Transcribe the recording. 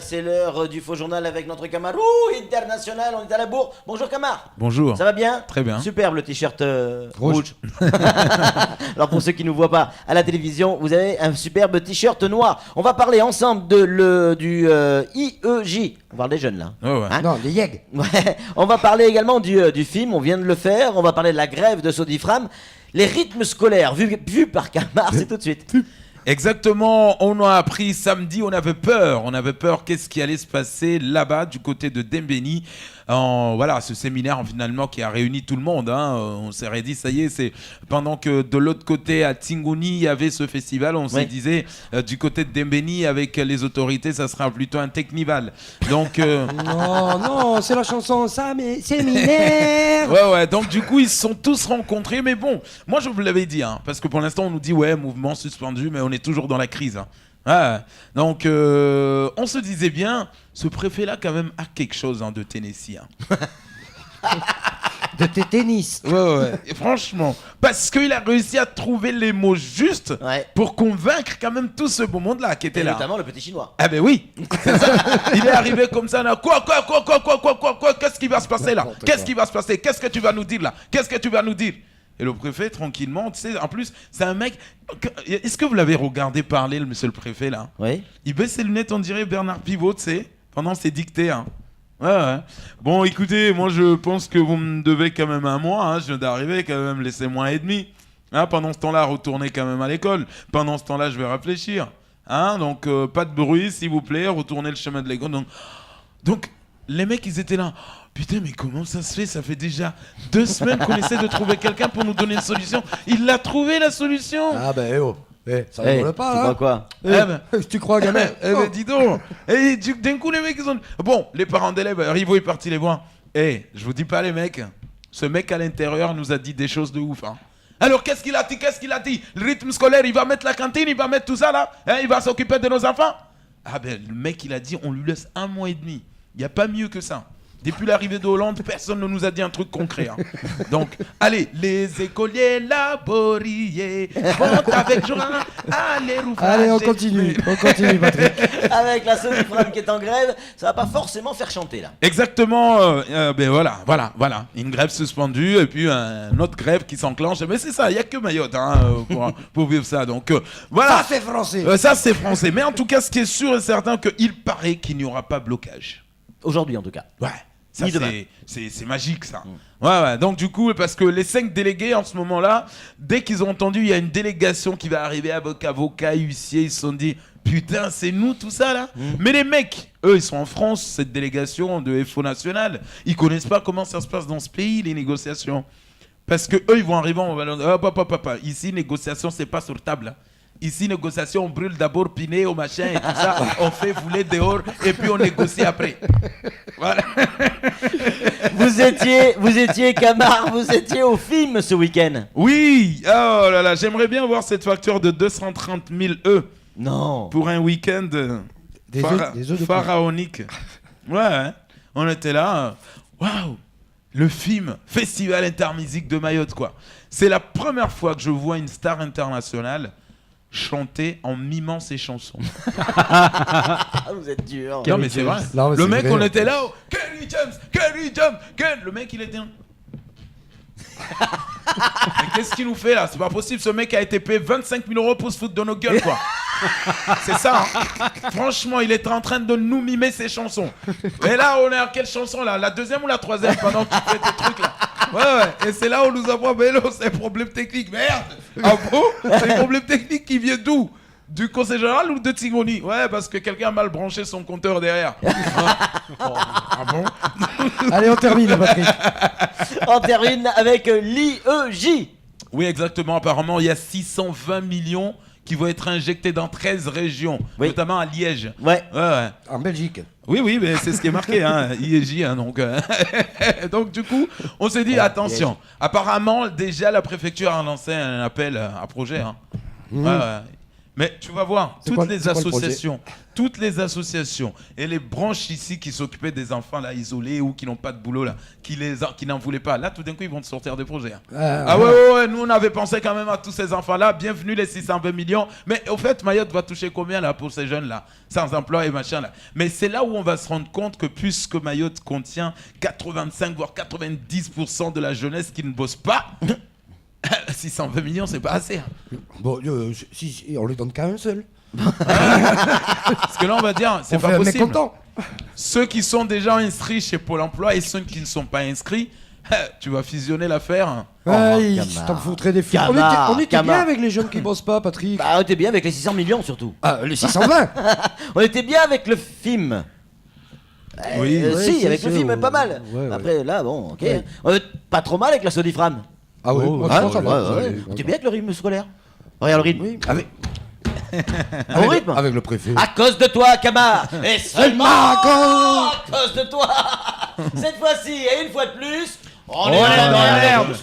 c'est l'heure du faux journal avec notre Camarou international. On est à la bourre. Bonjour Camar. Bonjour. Ça va bien? Très bien. Superbe le t-shirt rouge. Alors pour ceux qui ne nous voient pas à la télévision, vous avez un superbe t-shirt noir. On va parler ensemble du IEJ. On parle des jeunes là. Oh ouais. Hein? Non, des yeg. Ouais. On va parler également du film, on vient de le faire. On va parler de la grève de Sodifram. Les rythmes scolaires vus par Camar, c'est tout de suite. Exactement, on a appris samedi, on avait peur qu'est-ce qui allait se passer là-bas du côté de Dembéni. Voilà, ce séminaire finalement qui a réuni tout le monde, hein. On s'est dit ça y est, c'est pendant que de l'autre côté à Tingoni il y avait ce festival, on se disait du côté de Dembéni avec les autorités ça sera plutôt un technival. Donc Non, c'est la chanson ça, mais séminaire. ouais, donc du coup ils se sont tous rencontrés, mais bon, moi je vous l'avais dit, hein, parce que pour l'instant on nous dit ouais, mouvement suspendu, mais on est toujours dans la crise, hein. Ouais. Donc on se disait bien, ce préfet-là quand même a quelque chose, hein, de Tennessee, hein. De tes tennis. Ouais. Et franchement, parce qu'il a réussi à trouver les mots justes pour convaincre quand même tout ce beau monde-là qui était là. Notamment le petit chinois. Ah ben oui, c'est ça. Il est arrivé comme ça, là. Quoi, qu'est-ce qui va se passer là? Qu'est-ce qui va se passer? Qu'est-ce que tu vas nous dire là? Qu'est-ce que tu vas nous dire? Et le préfet, tranquillement, tu sais, en plus, c'est un mec... Est-ce que vous l'avez regardé parler, le monsieur le préfet, là? Oui. Il baisse ses lunettes, on dirait Bernard Pivot, tu sais, pendant ses dictées, hein. Ouais. Bon, écoutez, moi, je pense que vous me devez quand même un mois, hein. Je viens d'arriver, quand même, laissez-moi un et demi. Hein, pendant ce temps-là, retournez quand même à l'école. Pendant ce temps-là, je vais réfléchir. Hein, donc, pas de bruit, s'il vous plaît, retournez le chemin de l'école. Donc, les mecs, ils étaient là... Putain, mais comment ça se fait? Ça fait déjà 2 semaines qu'on essaie de trouver quelqu'un pour nous donner une solution. Il l'a trouvé, la solution. Ah ben ça rigole pas tu là. crois quoi? Tu crois gamin? Ben dis donc. Et d'un coup les mecs ils ont... Bon, les parents d'élèves, Rivo est parti les voir. Je vous dis pas les mecs, ce mec à l'intérieur nous a dit des choses de ouf, hein. Alors qu'est-ce qu'il a dit? Le rythme scolaire, il va mettre la cantine, il va mettre tout ça là, hein, il va s'occuper de nos enfants. Ah ben le mec il a dit on lui laisse 1 mois et demi. Il n'y a pas mieux que ça. Depuis l'arrivée de Hollande, personne ne nous a dit un truc concret, hein. Donc, allez, les écoliers laboriers vont avec joie aller rouvrager. Allez, on continue, Patrick. Avec la Sodifram qui est en grève, ça va pas forcément faire chanter là. Exactement, ben voilà. Une grève suspendue et puis une autre grève qui s'enclenche. Mais c'est ça, il n'y a que Mayotte, hein, pour vivre ça. Donc, voilà. Ça, c'est français. Ça, c'est français. Mais en tout cas, ce qui est sûr et certain, qu'il paraît qu'il n'y aura pas blocage. Aujourd'hui en tout cas. Ouais. Ça, Ni demain. c'est magique, ça. Ouais. Donc, du coup, parce que les 5 délégués, en ce moment-là, dès qu'ils ont entendu, il y a une délégation qui va arriver avec avocats, huissiers, ils se sont dit, putain, c'est nous, tout ça, là. Mais les mecs, eux, ils sont en France, cette délégation de FO National. Ils connaissent pas comment ça se passe dans ce pays, les négociations. Parce que eux, ils vont arriver, on va leur dire, papa, ici, négociation, c'est pas sur table, là. Ici, négociation, on brûle d'abord Pinet au machin et tout ça, on fait fouler dehors et puis on négocie après. Voilà. Vous étiez Camar, vous étiez au film ce week-end. Oui, oh là là, j'aimerais bien voir cette facture de 230 000 E. Non. Pour un week-end Des œufs de pharaonique. Ouais, hein. On était là. Waouh, le film Festival Intermusique de Mayotte, quoi. C'est la première fois que je vois une star internationale chanter en mimant ses chansons. Vous êtes dur. Non mais c'est vrai. Non, mais le c'est mec, vrai. on était là. Kerry James. Le mec, il était. Mais qu'est-ce qu'il nous fait là? C'est pas possible. Ce mec a été payé 25 000 € pour se foutre de nos gueules, quoi. C'est ça, hein. Franchement, il était en train de nous mimer ses chansons. Et là, on est à quelle chanson là? La 2e ou la 3e pendant que tu fais tes trucs là? Ouais. Et c'est là où on nous apprend, mais non, c'est un problème technique. Merde. Ah bon? C'est un problème technique qui vient d'où? Du conseil général ou de Tigoni? Ouais, parce que quelqu'un a mal branché son compteur derrière. Ah bon? Allez, on termine, Patrick. On termine avec l'IEJ. Oui, exactement. Apparemment, il y a 620 millions qui vont être injectés dans 13 régions, notamment à Liège. Ouais. En Belgique. Oui, mais c'est ce qui est marqué, hein, IEJ, hein, donc. Donc, du coup, on s'est dit, attention. Apparemment, déjà, la préfecture a lancé un appel à projet. Hein. Ouais. Mais tu vas voir, C'est quoi le toutes les associations et les branches ici qui s'occupaient des enfants là isolés ou qui n'ont pas de boulot là, qui n'en voulaient pas, là tout d'un coup ils vont te sortir des projets. Ah ouais, nous on avait pensé quand même à tous ces enfants là, bienvenue les 620 millions. Mais au fait, Mayotte va toucher combien là pour ces jeunes là, sans emploi et machin là. Mais c'est là où on va se rendre compte que puisque Mayotte contient 85 voire 90% de la jeunesse qui ne bosse pas. 620 millions, c'est pas assez. Hein. Bon, si, on les donne qu'à un seul. Parce que là, on va dire, c'est pas possible. Mécontent. Ceux qui sont déjà inscrits chez Pôle emploi et ceux qui ne sont pas inscrits, tu vas fusionner l'affaire. Ouais, t'en foutrais des films. On était bien avec les jeunes qui bossent pas, Patrick. Bah, on était bien avec les 600 millions surtout. Ah, les 620. On était bien avec le film. Oui. Si, avec le film, pas mal. Ouais. Après, là, bon, ok. Ouais. On est pas trop mal avec la Sodifram. Ah ouais, Ouais, ouais. On était bien avec le rythme scolaire. Regarde le rythme. Oui. Au rythme. Avec le préfet. À cause de toi, Kama. Et seulement à cause de toi. Cette fois-ci, et une fois de plus, on est dans la merde.